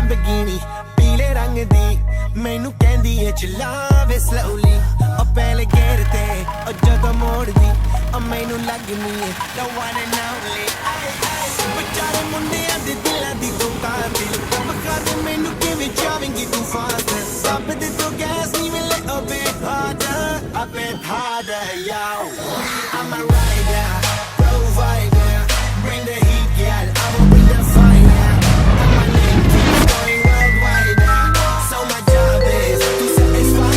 Lamborghini पीले रंग दी मैनू कहंदी है चलावे slowly ओ पहले गेर ते ओ जदों मोड़ दी ओ मैनू लगनी है the one and only बेचारे मुंडियां दे दिलां दी तू कातिल बखा दे मैनू किवें जावेंगी तू fast सब दे तू gas नीवें little bit harder yo I'm a rider provider bring the heat girl I'ma bring the fire and my name keeps going worldwide so my job is to satisfy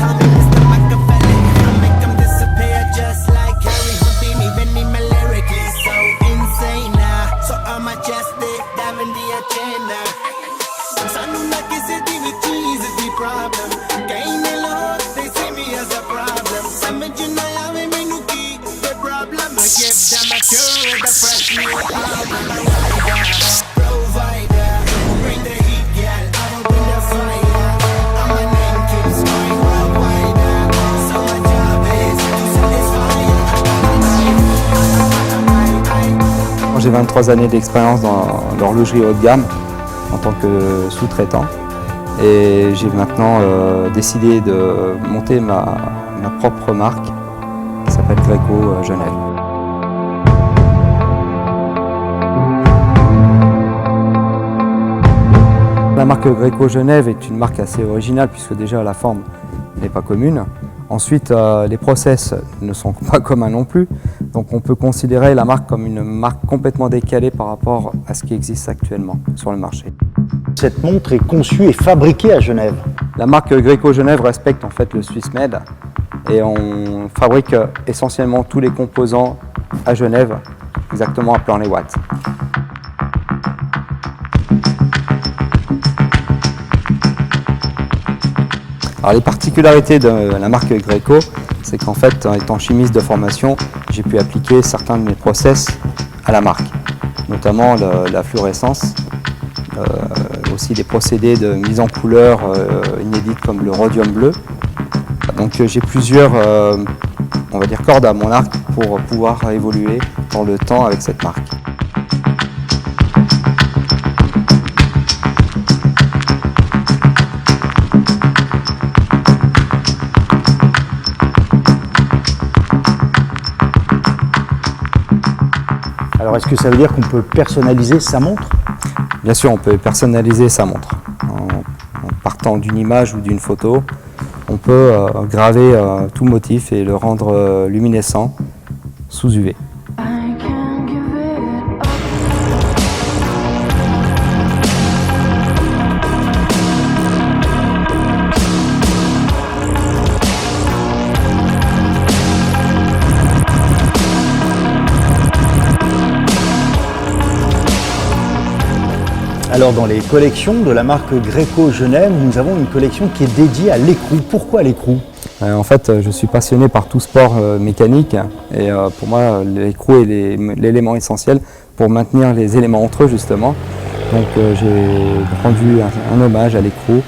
Call me Mr. Machiavelli I make them disappear just like Harry Houdini Benny me lyrically so insane so I'm majestic diving the agenda Sanu na kisi di vi cheez di problem Kaine log they see me as a problem Samajh na aave mainu ki the problem I give them a cure with a fresh new album Provider bring the heat girl I will bring the fire and my name keeps going worldwide so my job is to satisfy J'ai 23 années d'expérience dans l'horlogerie haut de gamme en tant que sous-traitant et j'ai maintenant décidé de monter ma propre marque qui s'appelle Greco Genève. La marque Greco Genève est une marque assez originale puisque déjà la forme n'est pas commune. Ensuite, les process ne sont pas communs non plus, donc on peut considérer la marque comme une marque complètement décalée par rapport à ce qui existe actuellement sur le marché. Cette montre est conçue et fabriquée à Genève. La marque Greco Genève respecte en fait le Swiss Made et on fabrique essentiellement tous les composants à Genève, exactement à Plan-les-Ouates. Alors les particularités de la marque Greco, c'est qu'en fait, étant chimiste de formation, j'ai pu appliquer certains de mes process à la marque, notamment la fluorescence, aussi des procédés de mise en couleur inédites comme le rhodium bleu. Donc j'ai plusieurs on va dire cordes à mon arc pour pouvoir évoluer dans le temps avec cette marque. Alors est-ce que ça veut dire qu'on peut personnaliser sa montre? Bien sûr, on peut personnaliser sa montre. En partant d'une image ou d'une photo, on peut graver tout motif et le rendre luminescent sous UV. Alors dans les collections de la marque Greco Genève, nous avons une collection qui est dédiée à l'écrou. Pourquoi l'écrou? En fait, je suis passionné par tout sport mécanique et pour moi, l'écrou est l'élément essentiel pour maintenir les éléments entre eux justement. Donc j'ai rendu un hommage à l'écrou.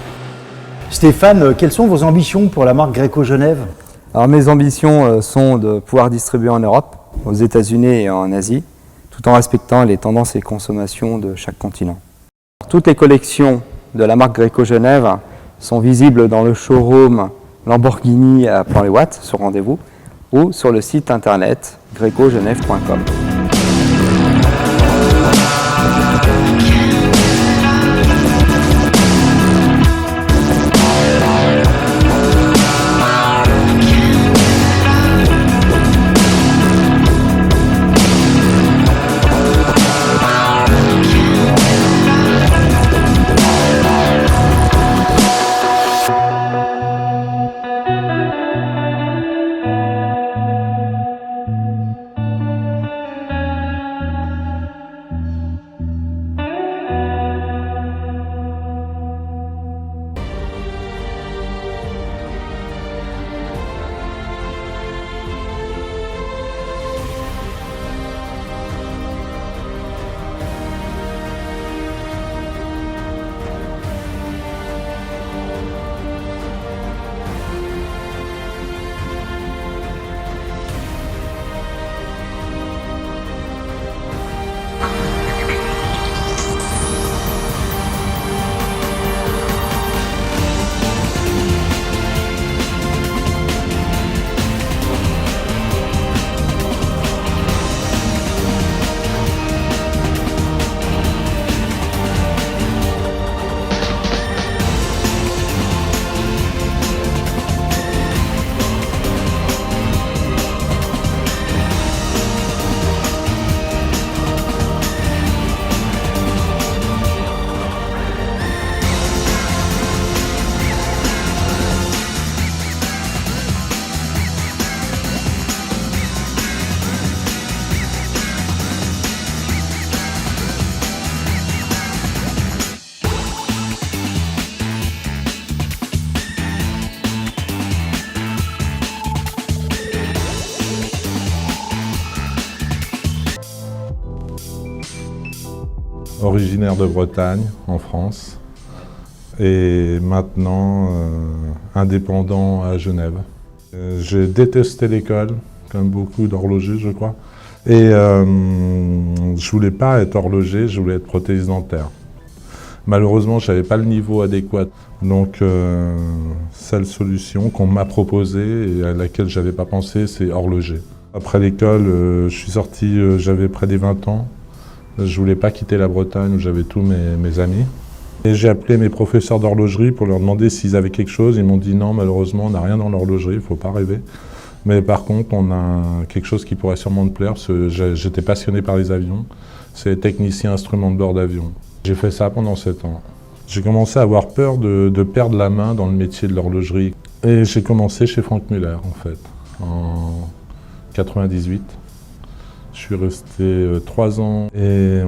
Stéphane, quelles sont vos ambitions pour la marque Greco Genève? Alors mes ambitions sont de pouvoir distribuer en Europe, aux États-Unis et en Asie, tout en respectant les tendances et consommations de chaque continent. Toutes les collections de la marque Greco Genève sont visibles dans le showroom Lamborghini à Plan-les-Ouates sur rendez-vous ou sur le site internet grecogenève.com. originaire de Bretagne, en France, et maintenant indépendant à Genève. J'ai détesté l'école, comme beaucoup d'horlogers, je crois, et je voulais pas être horloger, je voulais être prothésiste dentaire. Malheureusement, je n'avais pas le niveau adéquat, donc seule solution qu'on m'a proposée et à laquelle je n'avais pas pensé, c'est horloger. Après l'école, je suis sorti, j'avais près des 20 ans. Je voulais pas quitter la Bretagne où j'avais tous mes amis. Et j'ai appelé mes professeurs d'horlogerie pour leur demander s'ils avaient quelque chose. Ils m'ont dit non, malheureusement, on n'a rien dans l'horlogerie, il ne faut pas rêver. Mais par contre, on a quelque chose qui pourrait sûrement te plaire, parce que j'étais passionné par les avions. C'est technicien instrument de bord d'avion. J'ai fait ça pendant 7 ans. J'ai commencé à avoir peur de perdre la main dans le métier de l'horlogerie. Et j'ai commencé chez Franck Muller, en fait, en 98. Je suis resté 3 ans et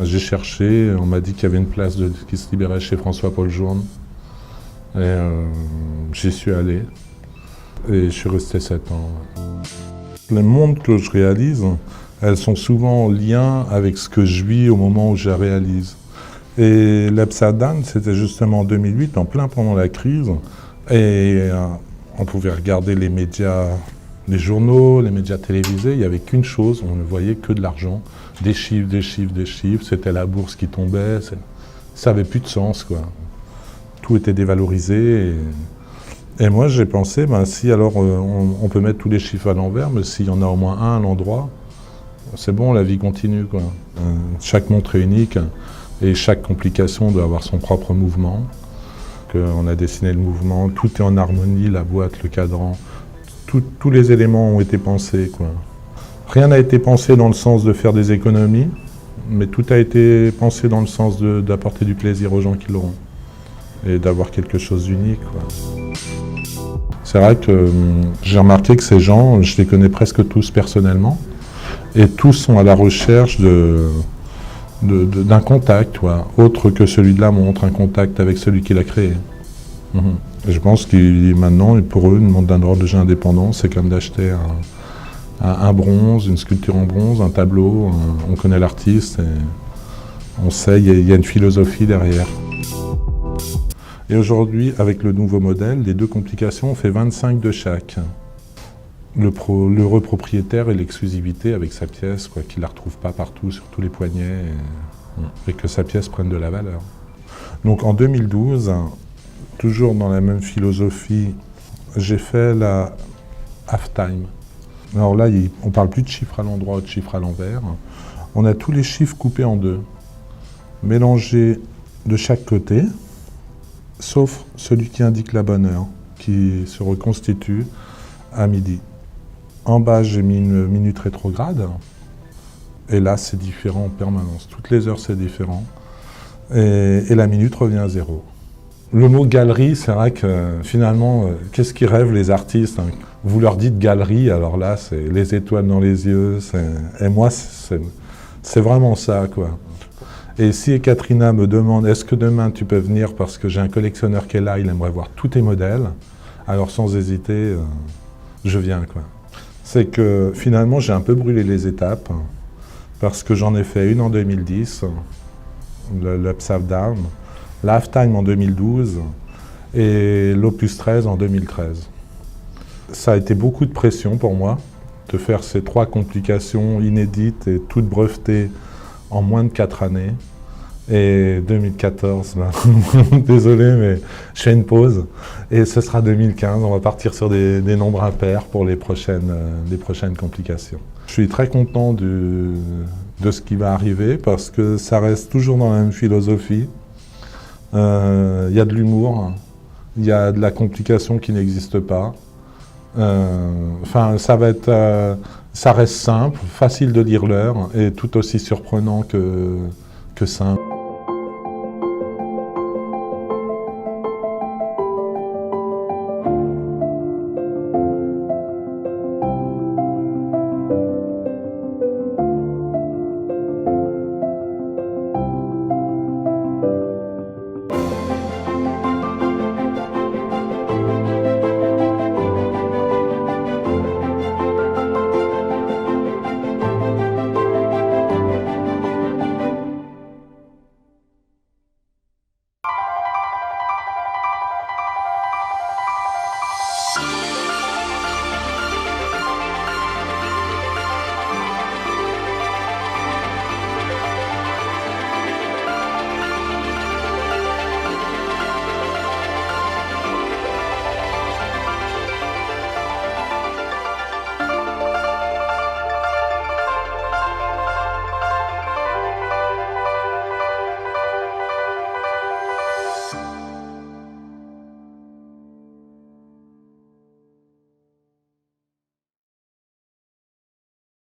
j'ai cherché. On m'a dit qu'il y avait une place qui se libérait chez François-Paul Journe. Et j'y suis allé. Et je suis resté 7 ans. Les montres que je réalise, elles sont souvent en lien avec ce que je vis au moment où je les réalise. Et l'Upside Down, c'était justement en 2008, en plein pendant la crise. Et on pouvait regarder les médias, les journaux, les médias télévisés. Il n'y avait qu'une chose, on ne voyait que de l'argent. Des chiffres, des chiffres, des chiffres. C'était la bourse qui tombait. Ça n'avait plus de sens, quoi. Tout était dévalorisé. Et moi, j'ai pensé, si alors on peut mettre tous les chiffres à l'envers, mais s'il y en a au moins un à l'endroit, c'est bon, la vie continue, quoi. Chaque montre est unique et chaque complication doit avoir son propre mouvement. On a dessiné le mouvement, tout est en harmonie, la boîte, le cadran, tous les éléments ont été pensés, quoi. Rien n'a été pensé dans le sens de faire des économies, mais tout a été pensé dans le sens d'apporter du plaisir aux gens qui l'auront et d'avoir quelque chose d'unique, quoi. C'est vrai que j'ai remarqué que ces gens, je les connais presque tous personnellement, et tous sont à la recherche d'un contact, quoi, autre que celui de la montre, un contact avec celui qui l'a créé. Et je pense que maintenant, pour eux, une montre d'un horloger indépendant, c'est comme d'acheter un bronze, une sculpture en bronze, un tableau, on connaît l'artiste, et on sait, il y a une philosophie derrière. Et aujourd'hui, avec le nouveau modèle, les 2 complications, on fait 25 de chaque. L'heureux propriétaire et l'exclusivité avec sa pièce, quoi, qu'il ne la retrouve pas partout, sur tous les poignets, et que sa pièce prenne de la valeur. Donc en 2012, toujours dans la même philosophie, j'ai fait la half-time. Alors là, on ne parle plus de chiffres à l'endroit ou de chiffres à l'envers. On a tous les chiffres coupés en 2, mélangés de chaque côté, sauf celui qui indique la bonne heure, qui se reconstitue à midi. En bas, j'ai mis une minute rétrograde, et là, c'est différent en permanence. Toutes les heures, c'est différent, et la minute revient à 0. Le mot galerie, c'est vrai que finalement, qu'est-ce qu'ils rêvent les artistes, hein? Vous leur dites galerie, alors là, c'est les étoiles dans les yeux, et moi, c'est vraiment ça, quoi. Et si Katrina me demande, est-ce que demain tu peux venir parce que j'ai un collectionneur qui est là, il aimerait voir tous tes modèles, alors sans hésiter, je viens, quoi. C'est que finalement, j'ai un peu brûlé les étapes, parce que j'en ai fait une en 2010, l'Upside Down, l'Halftime en 2012 et l'Opus 13 en 2013. Ça a été beaucoup de pression pour moi, de faire ces 3 complications inédites et toutes brevetées en moins de 4 années. Et 2014, désolé, mais je fais une pause. Et ce sera 2015, on va partir sur des nombres impairs pour les prochaines complications. Je suis très content de ce qui va arriver parce que ça reste toujours dans la même philosophie. Il y a de l'humour, il y a de la complication qui n'existe pas. Enfin, ça reste simple, facile de lire l'heure et tout aussi surprenant que simple.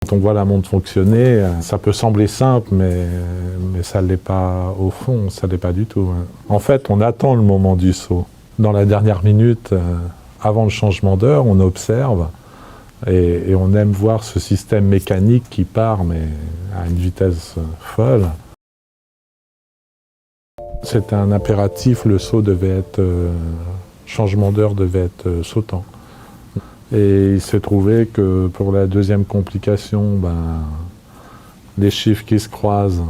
Quand on voit la montre fonctionner, ça peut sembler simple, mais ça ne l'est pas au fond, ça ne l'est pas du tout. En fait, on attend le moment du saut. Dans la dernière minute, avant le changement d'heure, on observe et on aime voir ce système mécanique qui part, mais à une vitesse folle. C'était un impératif, le saut devait être, changement d'heure devait être sautant. Et il s'est trouvé que pour la deuxième complication, les chiffres qui se croisent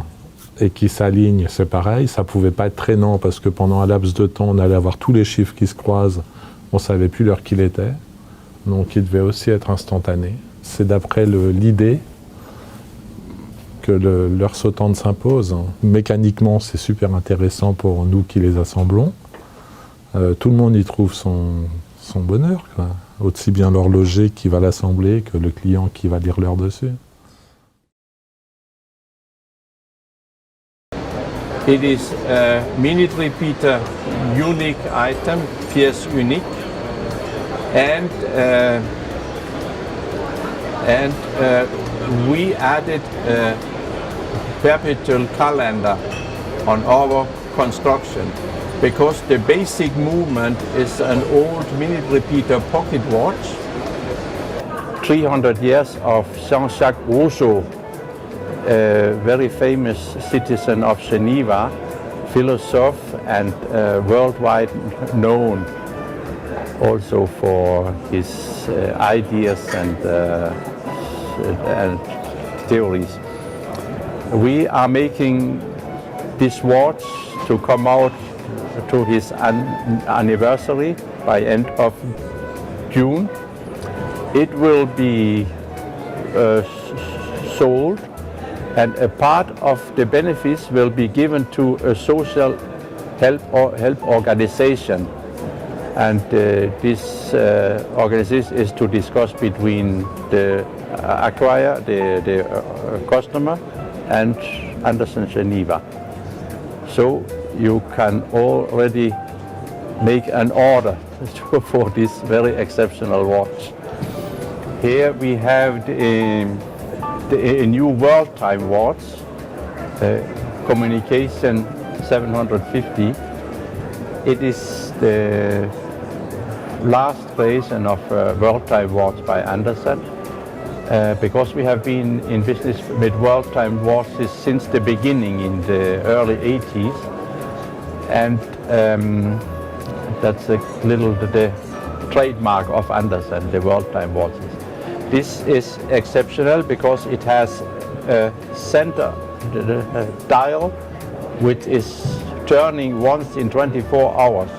et qui s'alignent, c'est pareil. Ça ne pouvait pas être traînant parce que pendant un laps de temps, on allait avoir tous les chiffres qui se croisent. On ne savait plus l'heure qu'il était. Donc il devait aussi être instantané. C'est d'après l'idée que l'heure sautante s'impose. Mécaniquement, c'est super intéressant pour nous qui les assemblons. Tout le monde y trouve son bonheur, quoi. Aussi bien l'horloger qui va l'assembler que le client qui va lire l'heure dessus. It is a minute repeater unique item, pièce unique, and we added a perpetual calendar on our construction because the basic movement is an old minute repeater pocket watch. 300 years of Jean-Jacques Rousseau, a very famous citizen of Geneva, philosopher and worldwide known also for his ideas and theories. We are making this watch to come out to his anniversary by end of June. It will be sold, and a part of the benefits will be given to a social help organization. And this organization is to discuss between the acquirer, the customer, and Anderson Geneva. So you can already make an order for this very exceptional watch. Here we have a new world time watch, Communication 750. It is the last version of world time watch by Anderson, because we have been in business with world time watches since the beginning in the early 80s, and that's the trademark of Anderson, the world time watches. This is exceptional because it has a center dial which is turning once in 24 hours.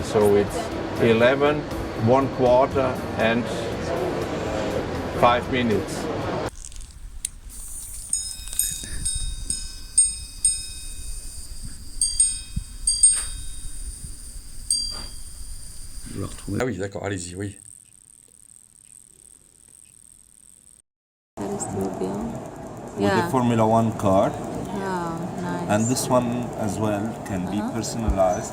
So it's 11, 1/4 and 5 minutes. Ah oui, d'accord, allez-y, oui. With the Formula One car, Oh, nice. and this one as well can be personalized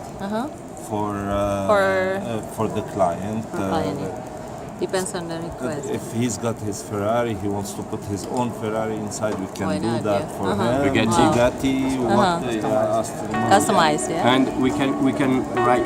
for the client. Depends on the request. If he's got his Ferrari, he wants to put his own Ferrari inside, we can Why do not, that yeah. for him. Bugatti. Bugatti, what they asked him. Customized, yeah. And we can write.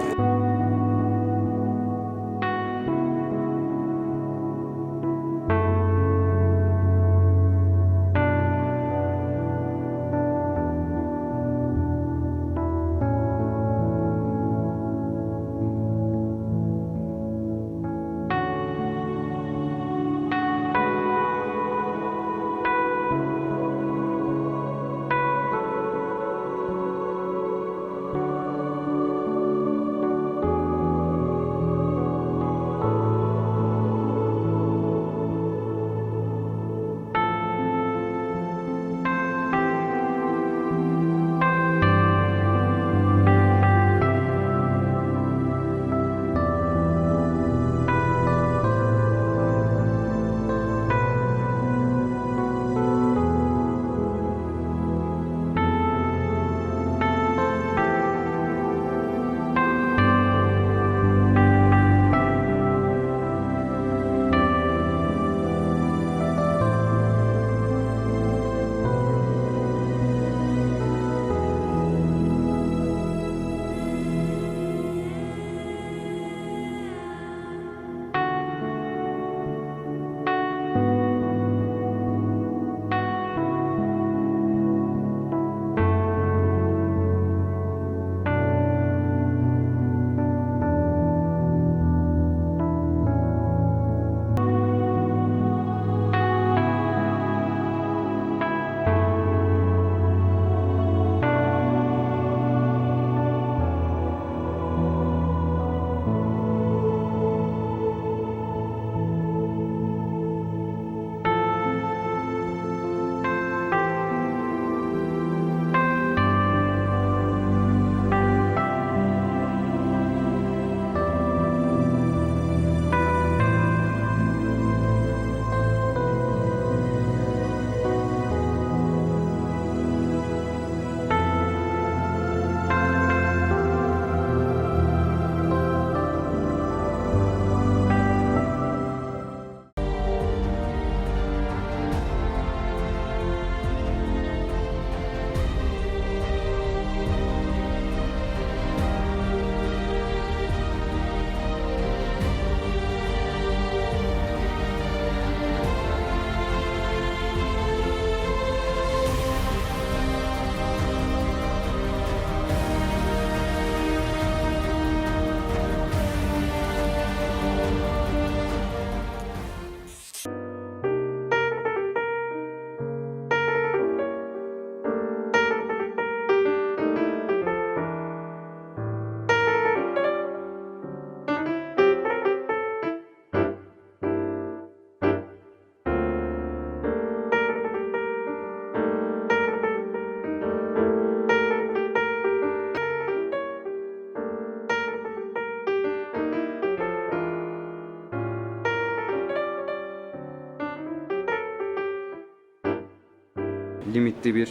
limitli bir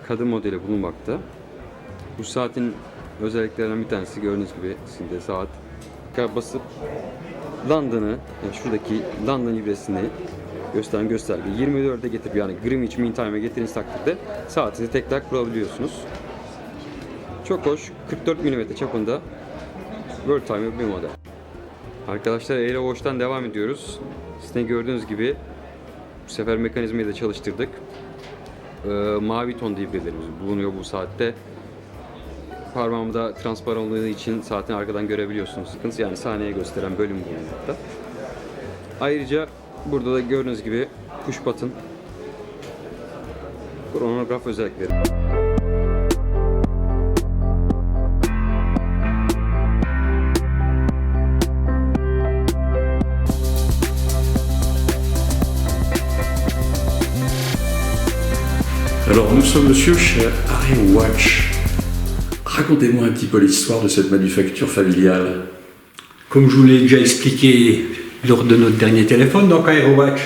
kadın modeli bulunmakta. Bu saatin özelliklerinden bir tanesi gördüğünüz gibi sizin saat. Basıp London'ı, yani şuradaki London ibresini gösteren gösterge 24'e getirip yani Greenwich Mean Time'a getirdiğiniz takdirde saatinizi tekrar kurabiliyorsunuz. Çok hoş, 44 mm çapında World Timer bir model. Arkadaşlar Aero Watch'tan devam ediyoruz. Sizin gördüğünüz gibi bu sefer mekanizmayı da çalıştırdık. Mavi ton ibrelerimiz bulunuyor bu saatte. Parmağımda transparan olduğu için saatin arkadan görebiliyorsunuz. Sıkıntı yani saniye gösteren bölüm bulunmakta. Ayrıca burada da gördüğünüz gibi push button kronograf özellikleri. Alors nous sommes monsieur chez Aero Watch. Racontez-moi un petit peu l'histoire de cette manufacture familiale. Comme je vous l'ai déjà expliqué lors de notre dernier téléphone, donc Aero Watch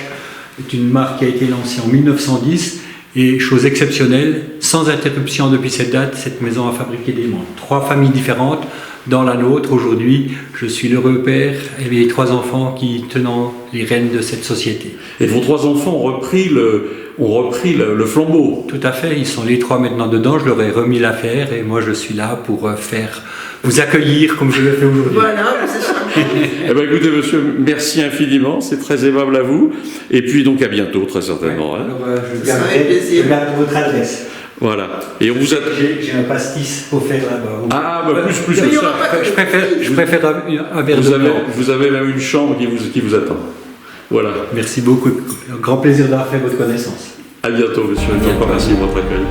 est une marque qui a été lancée en 1910 et chose exceptionnelle, sans interruption depuis cette date, cette maison a fabriqué des montres. 3 familles différentes. Dans la nôtre, aujourd'hui, je suis l'heureux père et les 3 enfants qui tenant les rênes de cette société. Et vos 3 enfants ont repris le flambeau. Tout à fait, ils sont les 3 maintenant dedans, je leur ai remis l'affaire et moi je suis là pour vous accueillir comme je le fais aujourd'hui. Voilà, c'est ça. Eh bien écoutez monsieur, merci infiniment, c'est très aimable à vous. Et puis donc à bientôt très certainement. Ouais, hein. alors, je garde votre adresse. Voilà. Et on vous a... J'ai un pastis offert là-bas. Ah, bah plus que ça. Je préfère un verre de blanc. Vous avez même une chambre qui vous attend. Voilà. Merci beaucoup. Un grand plaisir d'avoir fait votre connaissance. À bientôt, monsieur. Encore merci de votre accueil.